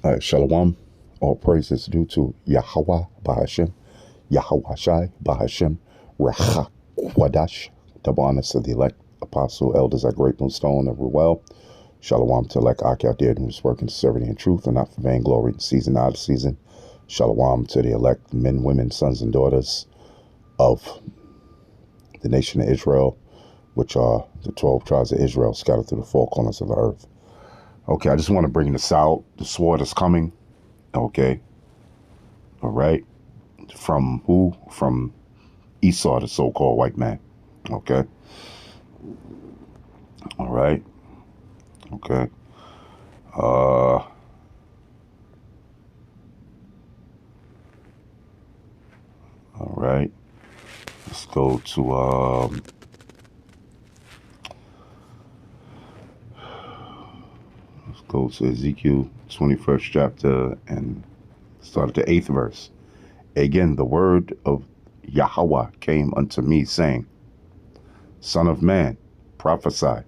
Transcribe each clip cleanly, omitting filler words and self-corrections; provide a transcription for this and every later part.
All right, Shalom. All praise is due to Yahweh Bahashem, Yahweh Shai Bahashem, Rachak Wadash, double honors to the elect apostle, elders at Great Stone and Ruel. Shalom to elect Ak out there who's working sincerity and truth and not for vainglory in season out of season. Shalom to the elect men, women, sons, and daughters of the nation of Israel, which are the 12 tribes of Israel scattered through the four corners of the earth. Okay, I just want to bring this out. The sword is coming. Okay. All right. From who? From Esau, the so-called white man. Okay. All right. Okay. All right. Let's go to Ezekiel 21st chapter and start at the 8th verse. Again, the word of Yahweh came unto me, saying, Son of man, prophesy.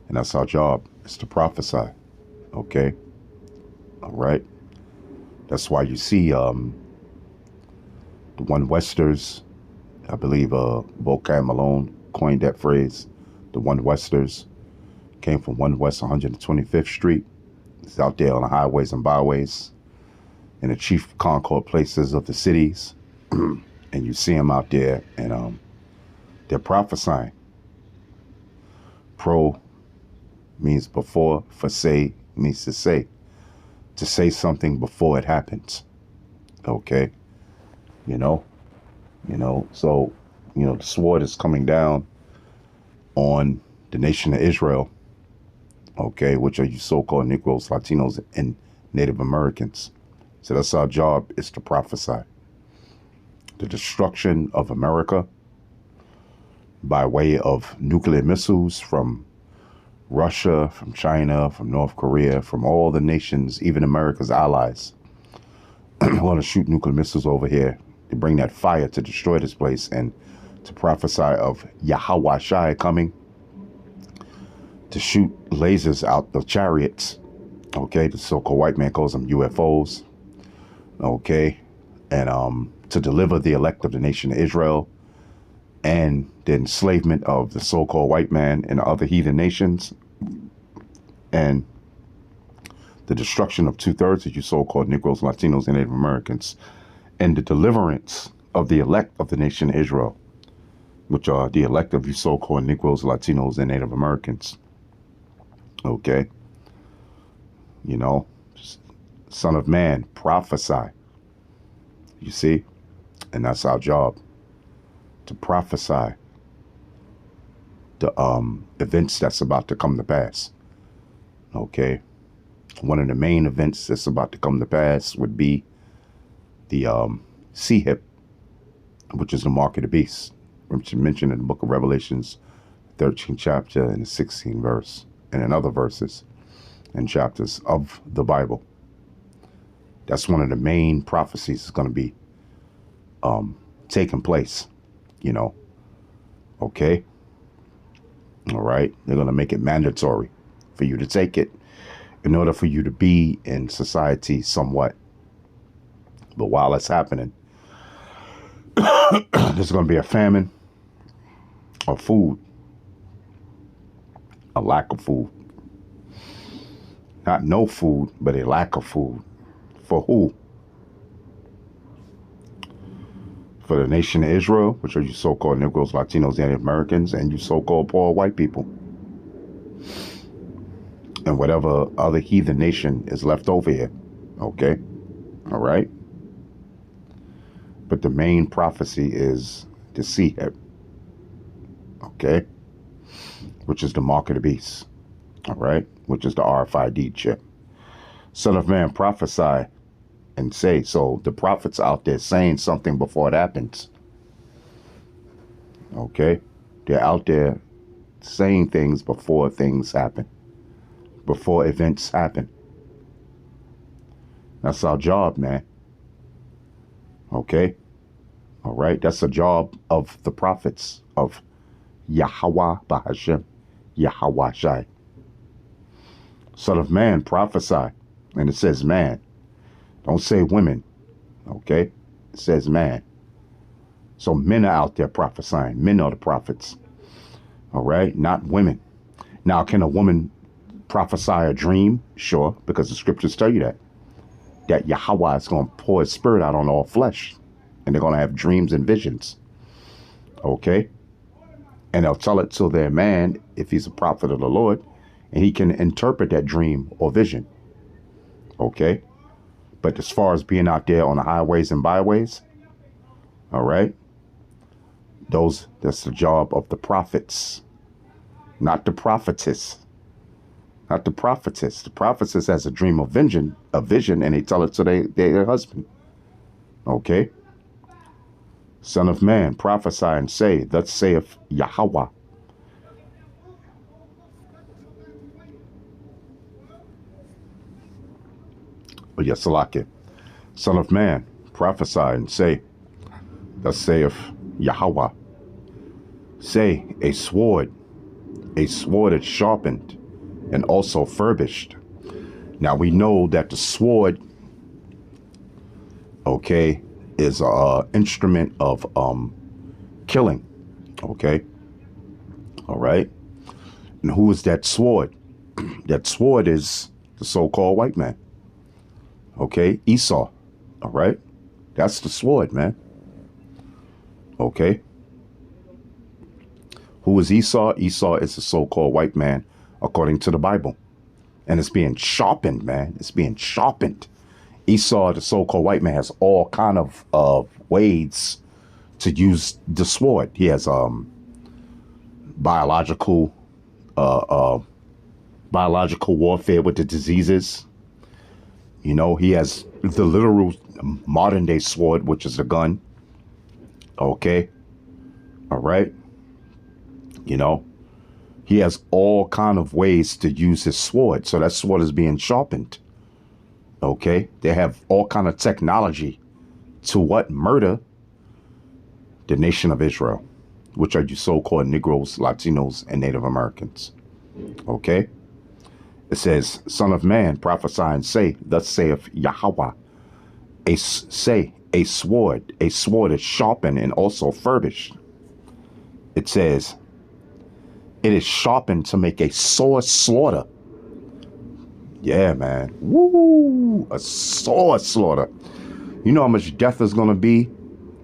And that's our job, is to prophesy. Okay? All right? That's why you see the one Westers, I believe Volcan Malone coined that phrase, the one Westers, came from 1 West 125th Street. It's out there on the highways and byways in the chief concord places of the cities. And you see them out there, and they're prophesying. Pro means before, for say means to say something before it happens. Okay? So, the sword is coming down on the nation of Israel. Okay, which are you so-called Negroes, Latinos, and Native Americans. So that's our job, is to prophesy. The destruction of America by way of nuclear missiles from Russia, from China, from North Korea, from all the nations, even America's allies, want to shoot nuclear missiles over here to bring that fire to destroy this place, and to prophesy of Yahweh Shai coming to shoot lasers out the chariots. Okay, the so-called white man calls them UFOs. Okay, and to deliver the elect of the nation of Israel and the enslavement of the so-called white man and other heathen nations, and the destruction of 2/3 of you so-called Negroes, Latinos, and Native Americans, and the deliverance of the elect of the nation of Israel, which are the elect of you so-called Negroes, Latinos, and Native Americans. Okay, Son of man, prophesy. You see? And that's our job, to prophesy the events that's about to come to pass. Okay? One of the main events that's about to come to pass would be the sea hip, which is the mark of the beast, which is mentioned in the book of Revelations, 13th chapter and the 16th verse, and in other verses and chapters of the Bible. That's one of the main prophecies that's going to be taking place, Okay? All right? They're going to make it mandatory for you to take it in order for you to be in society somewhat. But while it's happening, there's going to be a famine of food, a lack of food. Not no food, but a lack of food. For who? For the nation of Israel, which are you so-called Negroes, Latinos, and Native Americans, and you so-called poor white people. And whatever other heathen nation is left over here. Okay? All right? But the main prophecy is the sea hip. Okay? Which is the mark of the beast. All right? Which is the RFID chip. Son of man, prophesy and say. So the prophets out there saying something before it happens. Okay? They're out there saying things before things happen. Before events happen. That's our job, man. Okay? All right? That's a job of the prophets of Yahweh Bahashem, Yahweh Shai. Son of man, prophesy. And it says man. Don't say women. Okay? It says man. So men are out there prophesying. Men are the prophets. All right? Not women. Now, can a woman prophesy a dream? Sure, because the scriptures tell you that. That Yahweh is going to pour his spirit out on all flesh. And they're going to have dreams and visions. Okay? And they'll tell it to their man if he's a prophet of the Lord. And he can interpret that dream or vision. Okay? But as far as being out there on the highways and byways, all right? That's the job of the prophets. Not the prophetess. Not the prophetess. The prophetess has a dream of vision, and they tell it to their husband. Okay? Son of man, prophesy and say, thus saith Yahweh. Oh, yes, Salaki. Son of man, prophesy and say, thus saith Yahweh. Say, a sword is sharpened and also furbished. Now we know that the sword, okay, is an instrument of killing. Okay. All right. And who is that sword? That sword is the so-called white man. Okay. Esau. All right. That's the sword, man. Okay. Who is Esau? Esau is the so-called white man, according to the Bible. And it's being sharpened, man. It's being sharpened. Esau, the so-called white man, has all kind of ways to use the sword. He has biological warfare with the diseases. You know, he has the literal modern day sword, which is a gun. Okay. All right. You know, he has all kind of ways to use his sword. So that sword is being sharpened. Okay. They have all kind of technology to what? Murder the nation of Israel, which are you so-called Negroes, Latinos, and Native Americans. Okay. It says, son of man, prophesy and say, thus saith Yahweh, a sword is sharpened and also furbished. It says, it is sharpened to make a sore slaughter. Yeah, man. Woo! A sore slaughter. You know how much death is going to be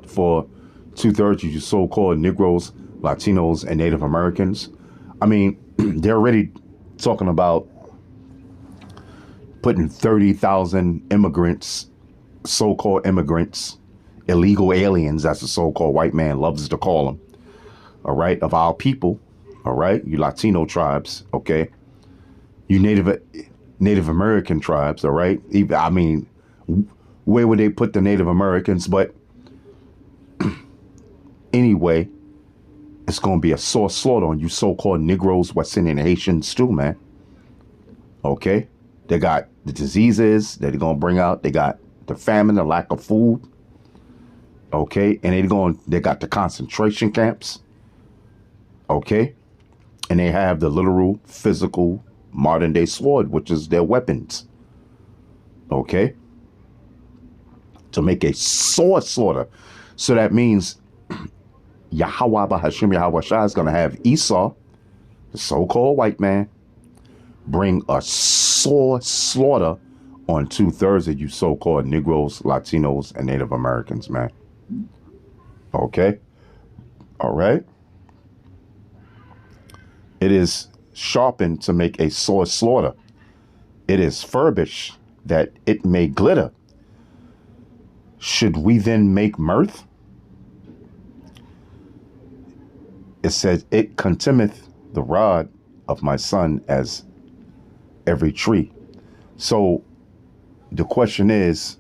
for 2/3 of you so-called Negroes, Latinos, and Native Americans? I mean, they're already talking about putting 30,000 immigrants, so-called immigrants, illegal aliens, as the so-called white man loves to call them, all right, of our people, all right, you Latino tribes, okay, you Native American tribes, all right, I mean, where would they put the Native Americans? But anyway, it's going to be a sore slaughter on you so-called Negroes, West Indian Haitians too, man. Okay. They got the diseases that they're going to bring out. They got the famine, the lack of food. Okay. And they got the concentration camps. Okay. And they have the literal, physical, modern day sword, which is their weapons. Okay. To make a sword slaughter. So that means Yahweh Bahashim Yahweh Shah is going to have Esau, the so-called white man, bring a sore slaughter on 2/3 of you so-called Negroes, Latinos, and Native Americans, man. Okay. All right. It is sharpened to make a sore slaughter. It is furbished that it may glitter. Should we then make mirth? It says, it contemneth the rod of my son as every tree. So the question is,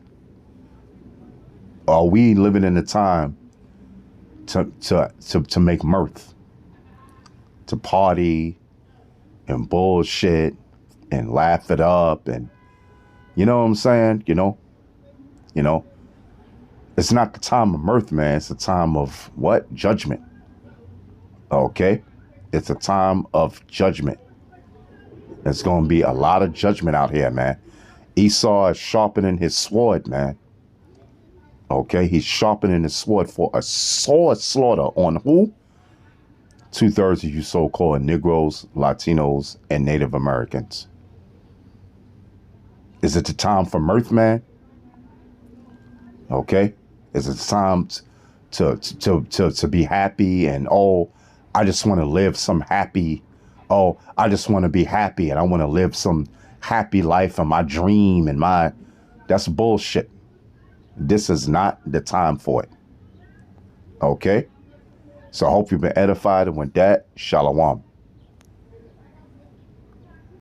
are we living in a time to make mirth, to party and bullshit and laugh it up? And you know what I'm saying? You know, it's not the time of mirth, man. It's a time of what? Judgment. Okay. It's a time of judgment. There's going to be a lot of judgment out here, man. Esau is sharpening his sword, man. Okay, he's sharpening his sword for a sword slaughter on who? 2/3 of you so-called Negroes, Latinos, and Native Americans. Is it the time for mirth, man? Okay, is it time to be happy and I just want to live some happy. I just want to be happy and I want to live some happy life and my dream and my. That's bullshit. This is not the time for it. Okay? So I hope you've been edified, and with that, shalom.